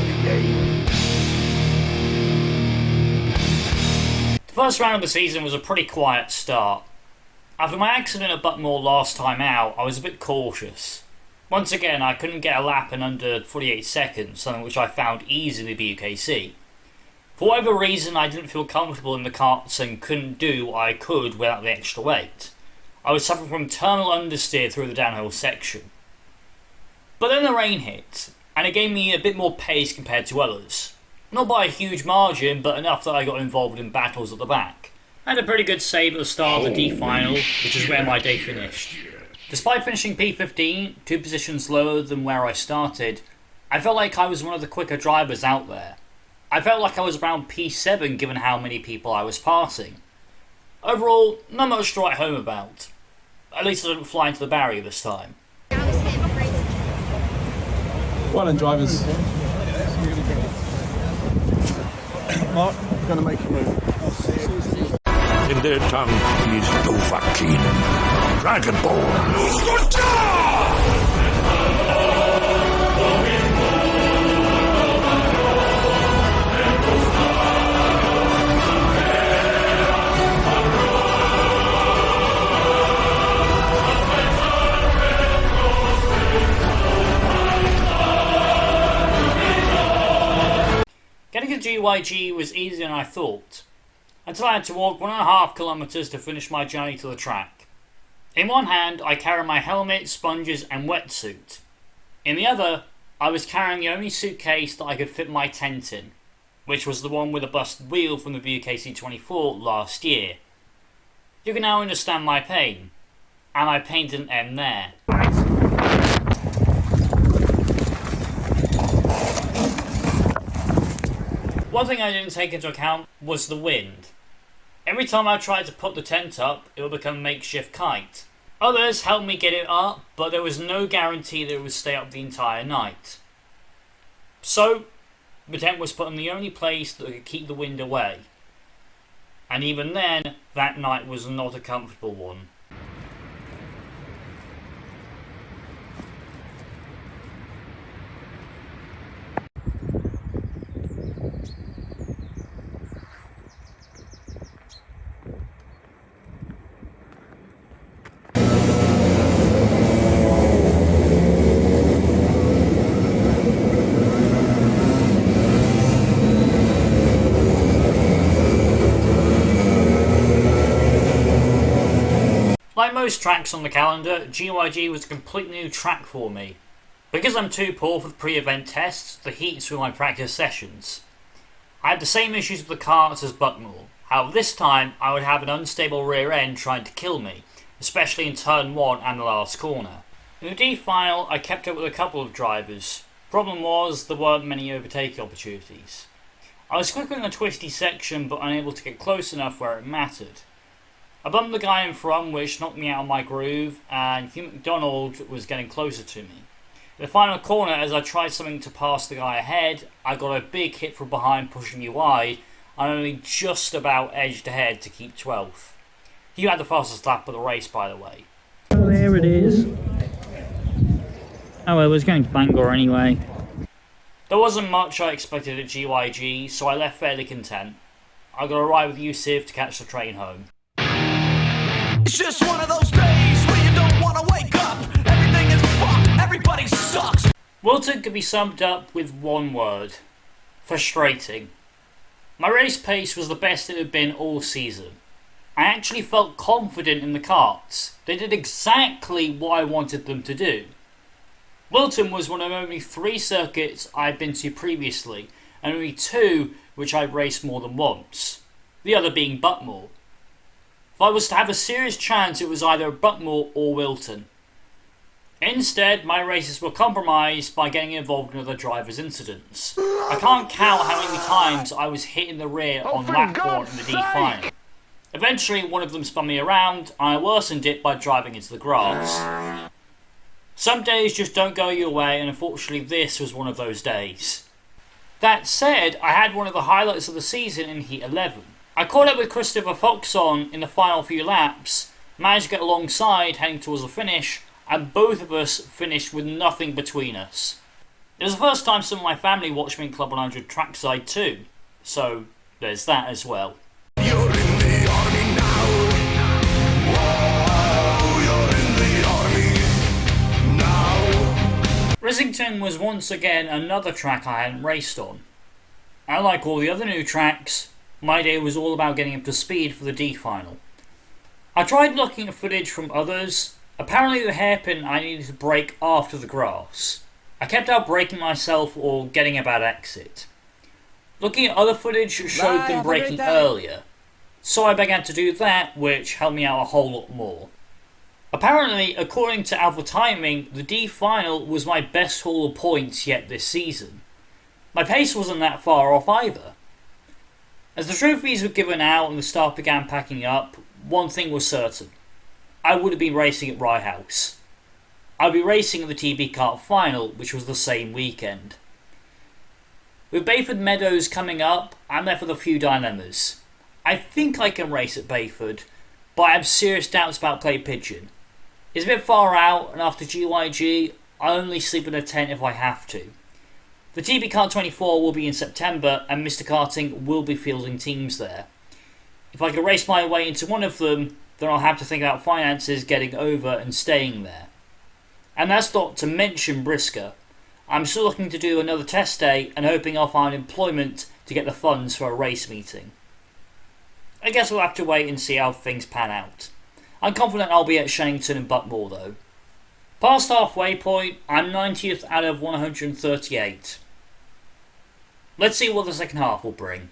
the game. The first round of the season was a pretty quiet start. After my accident at Buckmore last time out, I was a bit cautious. Once again, I couldn't get a lap in under 48 seconds, something which I found easy with BUKC. For whatever reason, I didn't feel comfortable in the karts and couldn't do what I could without the extra weight. I was suffering from terminal understeer through the downhill section. But then the rain hit, and it gave me a bit more pace compared to others. Not by a huge margin, but enough that I got involved in battles at the back. I had a pretty good save at the start of the D final, which is where my day finished. Despite finishing P15, 2 positions lower than where I started, I felt like I was one of the quicker drivers out there. I felt like I was around P7 given how many people I was passing. Overall, not much to write home about. At least I didn't fly into the barrier this time. Well done, drivers. Mark, going to make a move. In their tongue, he is Dovahkiin, Dragonborn. Getting to GYG was easier than I thought, until I had to walk 1.5 kilometers to finish my journey to the track. In one hand, I carried my helmet, sponges and wetsuit. In the other, I was carrying the only suitcase that I could fit my tent in, which was the one with a busted wheel from the BUKC 24 last year. You can now understand my pain, and my pain didn't end there. One thing I didn't take into account was the wind. Every time I tried to put the tent up, it would become a makeshift kite. Others helped me get it up, but there was no guarantee that it would stay up the entire night. So, the tent was put in the only place that could keep the wind away. And even then, that night was not a comfortable one. Like most tracks on the calendar, GYG was a completely new track for me. Because I'm too poor for the pre-event tests, the heats were my practice sessions. I had the same issues with the karts as Buckmore, however this time I would have an unstable rear end trying to kill me, especially in turn 1 and the last corner. In the D final I kept up with a couple of drivers. Problem was, there weren't many overtaking opportunities. I was quicker in the twisty section but unable to get close enough where it mattered. I bumped the guy in front, which knocked me out of my groove, and Hugh McDonald was getting closer to me. In the final corner, as I tried something to pass the guy ahead, I got a big hit from behind pushing me wide, and only just about edged ahead to keep 12th. Hugh had the fastest lap of the race, by the way. Oh, there it is. Oh, I was going to Bangor anyway. There wasn't much I expected at GYG, so I left fairly content. I got a ride with Yusuf to catch the train home. It's just one of those days where you don't want to wake up. Everything is fucked. Everybody sucks. Wilton could be summed up with one word. Frustrating. My race pace was the best it had been all season. I actually felt confident in the karts. They did exactly what I wanted them to do. Wilton was one of only 3 circuits I'd been to previously, and only 2 which I'd raced more than once. The other being Buckmore. If I was to have a serious chance, it was either Buckmore or Wilton. Instead, my races were compromised by getting involved in other drivers' incidents. I can't count how many times I was hit in the rear on lap 1 in the D final. Eventually, one of them spun me around, and I worsened it by driving into the grass. Some days just don't go your way, and unfortunately this was one of those days. That said, I had one of the highlights of the season in Heat 11. I caught up with Christopher Foxon in the final few laps, managed to get alongside heading towards the finish, and both of us finished with nothing between us. It was the first time some of my family watched me in Club 100 trackside too, so there's that as well. You're in the army now. Whoa, you're in the army now. Rissington was once again another track I hadn't raced on. Unlike all the other new tracks, my day was all about getting up to speed for the D final. I tried looking at footage from others. Apparently the hairpin I needed to brake after the grass. I kept out braking myself or getting a bad exit. Looking at other footage showed them braking earlier, so I began to do that, which helped me out a whole lot more. Apparently, according to Alpha Timing, the D final was my best haul of points yet this season. My pace wasn't that far off either. As the trophies were given out and the staff began packing up, one thing was certain. I would have been racing at Rye House. I'd be racing at the TB Kart final, which was the same weekend. With Bayford Meadows coming up, I'm left with a few dilemmas. I think I can race at Bayford, but I have serious doubts about Clay Pigeon. It's a bit far out, and after GYG, I'll only sleep in a tent if I have to. The TB Kart 24 will be in September, and Mr. Karting will be fielding teams there. If I can race my way into one of them, then I'll have to think about finances getting over and staying there. And that's not to mention Brisker. I'm still looking to do another test day and hoping I'll find employment to get the funds for a race meeting. I guess we'll have to wait and see how things pan out. I'm confident I'll be at Shannington and Buckmore though. Past halfway point, I'm 90th out of 138. Let's see what the second half will bring.